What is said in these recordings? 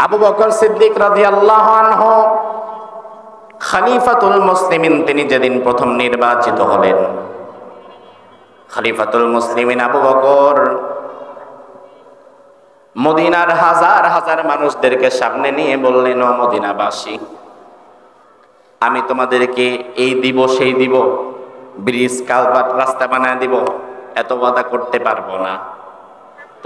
আবু বকর সিদ্দিক রাদিয়াল্লাহু আনহু খলিফাতুল মুসলিমিন, তিনি যেদিন প্রথম নির্বাচিত হলেন, খলিফাতুল মুসলিমিন আবু বকর মদিনার হাজার হাজার মানুষদেরকে সামনে নিয়ে বললেন, ও মদিনাবাসী, আমি তোমাদেরকে এই দিব সেই দিব, ব্রিজ কালভার্ট রাস্তা বানায় দিব, এত ওয়াদা করতে পারবো না।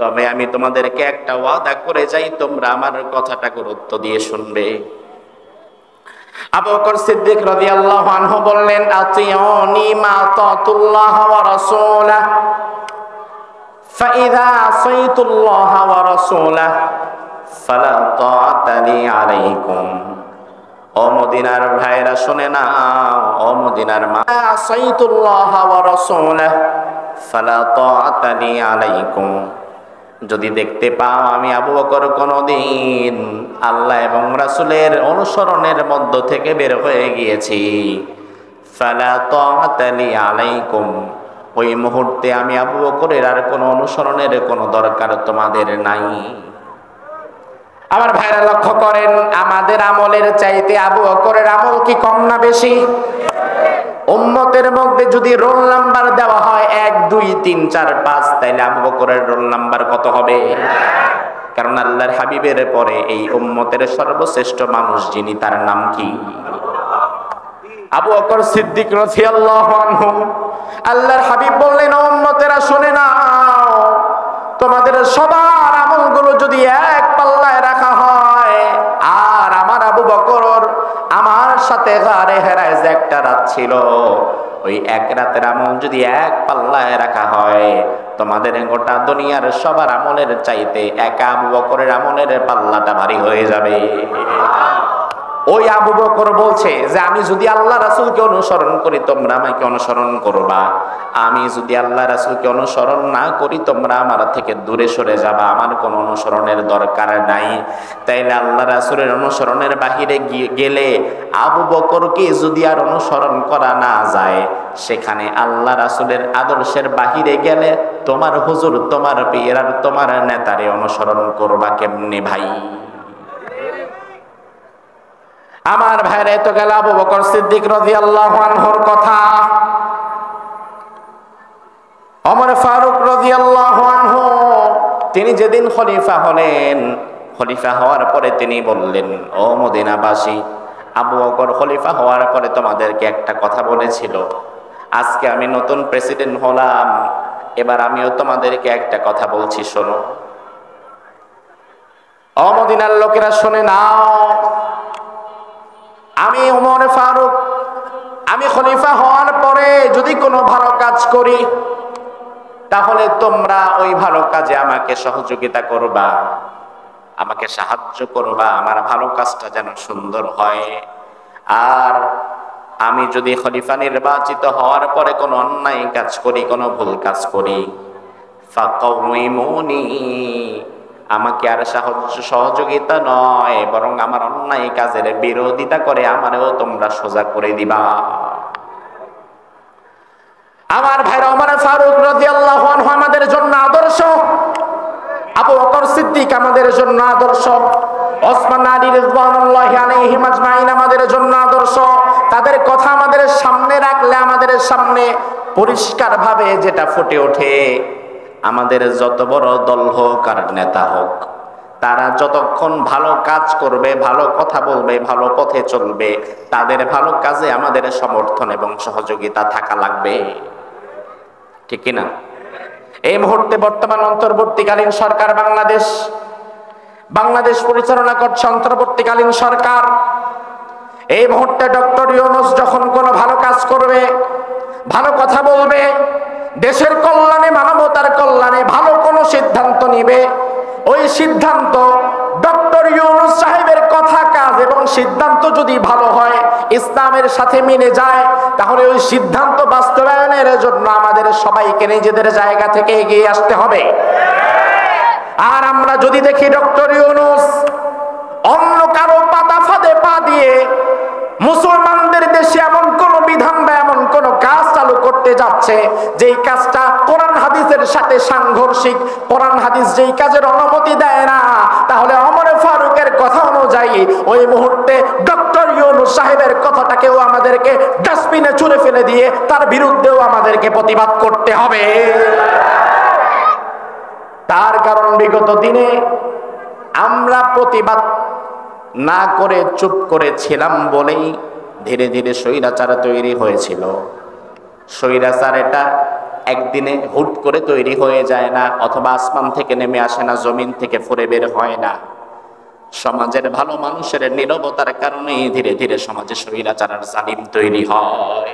তবে আমি তোমাদেরকে একটা ওয়াদা করে যাই, তোমরা আমার কথাটা গুরুত্ব দিয়ে শুনবে। আবু বকর সিদ্দিক রাদিয়াল্লাহু আনহু বললেন, আতিউনি মা আতাতুল্লাহ ওয়া রাসূলাহু ফাইযা আসাইতুল্লাহ ওয়া রাসূলাহু ফালা তাআতা লি আলাইকুম। ও মদিনার ভাইরা শুনে নাও, ও মদিনার মা, আসাইতুল্লাহ ওয়া রাসূলাহু ফালা তাআতা লি আলাইকুম। যদি দেখতে পাও আমি আবু বকর কোনদিন আল্লাহ এবং রাসূলের অনুসরণের মধ্য থেকে বের হয়ে গিয়েছি, ফালা তাআতা লি আলাইকুম, ওই মুহূর্তে আমি আবু বকরের আর কোনো অনুসরণের কোনো দরকার তোমাদের নাই। আমার ভাইরা লক্ষ্য করেন, আমাদের আমলের চাইতে আবু বকরের আমল কি কম না বেশি? উম্মতের মধ্যে যদি রোল নাম্বার দেওয়া হয় 1 2 3 4 5, তাইলে আবু বকরের রোল নাম্বার কত হবে? কারণ আল্লাহর হাবিবের পরে এই উম্মতের সর্বশ্রেষ্ঠ মানুষ যিনি, তার নাম কি? আবু বকর সিদ্দিক রাদিয়াল্লাহু আনহু। আল্লাহর হাবিব বললেন, ও উম্মতেরা শুনে নাও, তোমাদের সবার আমলগুলো যদি এক পাল্লায় রাখা হয়, আর আমার আবু বকর আমার সাথে গারে হেরায় যে একটা রাত ছিল, ওই এক রাতের আমল যদি এক পাল্লায় রাখা হয়, তোমাদের গোটা দুনিয়ার সবার আমলের চাইতে একা আবু বকরের আমলের পাল্লাটা ভারী হয়ে যাবে। ওই আবু বকর বলছে যে আমি যদি আল্লাহ রাসূলকে অনুসরণ করি, তোমরা আমাকে অনুসরণ করবা, আমি যদি আল্লাহ রাসূলকে অনুসরণ না করি, তোমরা আমার থেকে দূরে সরে যাবা, আমার কোনো অনুসরণের দরকার নাই। তাইলে আল্লাহ রাসূলের অনুসরণের বাহিরে গেলে আবু বকরকে যদি আর অনুসরণ করা না যায়, সেখানে আল্লাহ রাসূলের আদর্শের বাহিরে গেলে তোমার হুজুর, তোমার পীর আর তোমার নেতারে অনুসরণ করবা কেমনে ভাই? আমার ভাইরা, তো গেল আবু বকর সিদ্দিক রাদিয়াল্লাহু আনহুর কথা। ওমর ফারুক রাদিয়াল্লাহু আনহু, তিনি যেদিন খলিফা হলেন, খলিফা হওয়ার পরে তিনি বললেন, ও মদিনাবাসী, আবু বকর খলিফা হওয়ার পরে তোমাদেরকে একটা কথা বলেছিল, আজকে আমি নতুন প্রেসিডেন্ট হলাম, এবার আমিও তোমাদেরকে একটা কথা বলছি, শোনো। ও মদিনার লোকেরা শুনে নাও, আমি ওমর ফারুক, আমি খলিফা হওয়ার পরে যদি কোনো ভালো কাজ করি, তাহলে তোমরা ওই ভালো কাজে আমাকে সহযোগিতা করবা, আমাকে সাহায্য করবা, আমার ভালো কাজটা যেন সুন্দর হয়। আর আমি যদি খলিফা নির্বাচিত হওয়ার পরে কোনো অন্যায় কাজ করি, কোনো ভুল কাজ করি, ফাকাউমিমুনি, আমাকে আর সহযোগিতা নয়, বরং আমার অন্যায় কাজের বিরোধিতা করে আমারও তোমরা সোজা করে দিবা। আমার ভাইরা, ওমর ফারুক রাদিয়াল্লাহু আনহু আমাদের জন্য আদর্শ, আবু বকর সিদ্দিক আমাদের জন্য আদর্শ, ওসমান আলী রিজওয়ানুল্লাহি আলাইহিম আজমাইন আমাদের জন্য আদর্শ। তাদের কথা আমাদের সামনে রাখলে আমাদের সামনে পরিষ্কারভাবে যেটা ফুটে ওঠে, আমাদের যত বড় দল হোক আর নেতা হোক, তারা যতক্ষণ ভালো কাজ করবে, ভালো কথা বলবে, ভালো পথে চলবে, তাদের ভালো কাজে আমাদের সমর্থন এবং সহযোগিতা থাকা লাগবে, ঠিক কিনা? এই মুহূর্তে বর্তমান অন্তর্বর্তীকালীন সরকার বাংলাদেশ পরিচালনা করছে অন্তর্বর্তীকালীন সরকার। এই মুহূর্তে ডক্টর ইউনূস যখন কোনো ভালো কাজ করবে, ভালো কথা বলবে, দেশের কল্যাণে, মানবতার কল্যাণে ভালো কোনো সিদ্ধান্ত নিবে, ওই সিদ্ধান্ত ডক্টর ইউনূস সাহেবের কথা, কাজ এবং সিদ্ধান্ত যদি ভালো হয়, ইসলামের সাথে মিলে যায়, তাহলে ওই সিদ্ধান্ত বাস্তবায়নের জন্য আমাদের সবাইকে নিজেদের জায়গা থেকে এগিয়ে আসতে হবে। আর আমরা যদি দেখি ডক্টর ইউনূস অন্য কারো পাতা ফাঁদে পা দিয়ে মুসলমানদের দেশে এমন কোন বিধান বা এমন কোন কাজ চালু করতে যাচ্ছে যেই কাজটা কোরআন হাদিসের সাথে সাংঘর্ষিক, কোরআন হাদিস যেই কাজের অনুমতি দেয় না, তাহলে ওমর ফারুকের কথা ওই মুহূর্তে ডক্টর ইউনূস সাহেবের কথাটাকেও আমাদেরকে ডাস্টবিনে ছুঁড়ে ফেলে দিয়ে তার বিরুদ্ধেও আমাদেরকে প্রতিবাদ করতে হবে। তার কারণ বিগত দিনে আমরা প্রতিবাদ না করে চুপ করেছিলাম বলেই ধীরে ধীরে স্বৈরাচার তৈরি হয়েছিল। স্বৈরাচার এটা একদিনে হুট করে তৈরি হয়ে যায় না, অথবা আসমান থেকে নেমে আসে না, জমিন থেকে ফুরে বের হয় না। সমাজের ভালো মানুষের নীরবতার কারণেই ধীরে ধীরে সমাজে স্বৈরাচার আর জালিম তৈরি হয়।